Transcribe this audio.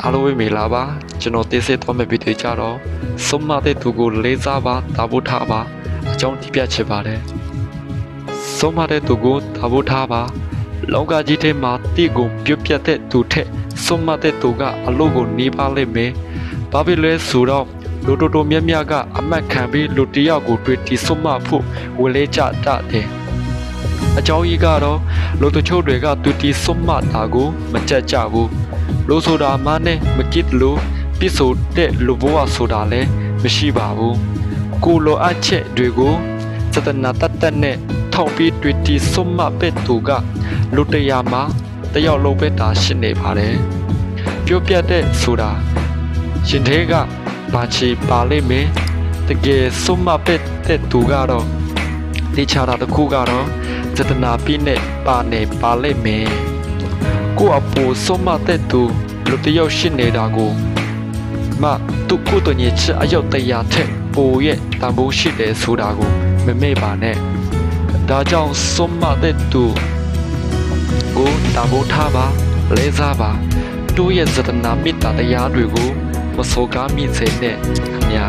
အားလုံးပဲမင်္ဂလာပါကျွန်တော်တင်ဆက်သွားမယ့်ဗီဒီယိုကြတော့ဆုံးမတဲ့သူကိုလေးစားပါတာဖို့ထားပါအကြောင်းပြပြချင်ပါတယ်ဆုံးမတဲ့သူကိုတာဖို့ထားပါလောကကြီးထဲမှာတိကိုပြုတ်ပြတ်တဲ့သူထက်ဆုံးမတဲ့သူကအလို့ကိုနေပါလိမ့်မယ်ဘာဖြစ်လဲဆိုတော့လူတော်မြတ်မြတ်ကအမတ်ခံပြီးလူတယောက်ကိုတွေ့တီဆုံးမဖို့ဝလေကြတတ်တယ်အကြောင်းကြီးကတော့လူတချို့တွေကသူတီဆုံးမတာကိုမကြက်ကြဘူးလို့ဆိုတာမှနဲ့မကြည့်လို့ပြစ်ဆိုတဲ့လူဘဝဆိုတာလည်းမရှိပါဘူးကိုလိုအပ်ချက်တွေကိုစတနာတတ်နဲ့ထောက်ပြီးတွေ့တီဆုံးမပဲ့သူကလူတရားမှာတယောက်လုံးပဲတာရှင်းနေပါတယ်ပြောပြတဲ့ဆိုတာရှင်သေးကဘာချီပါလိမ့်မယ်တကယ်ဆုံးမပဲ့တဲ့သူကတော့တေချာတာတစ်ခုကတော့စတနာပြီးနဲ့ပါနေပါလိမ့်မယ်ကိုအပူဆုံးမတဲ့သူလူတယောက်ရှိနေတာကိုသူကိုတညချအယောက်တရားထက်ပိုရဲ့တန်ဖိုးရှိတယ်ဆိုတာကိုမမေ့ပါနဲ့ဒါကြောင့်ဆုံးမတဲ့သူကိုတန်ဖိုးထားပါလေးစားပါတို့ရဲ့စတနာမေတ္တာတရားတွေကိုမစော်ကားမိစေနဲ့ခင်ဗျာ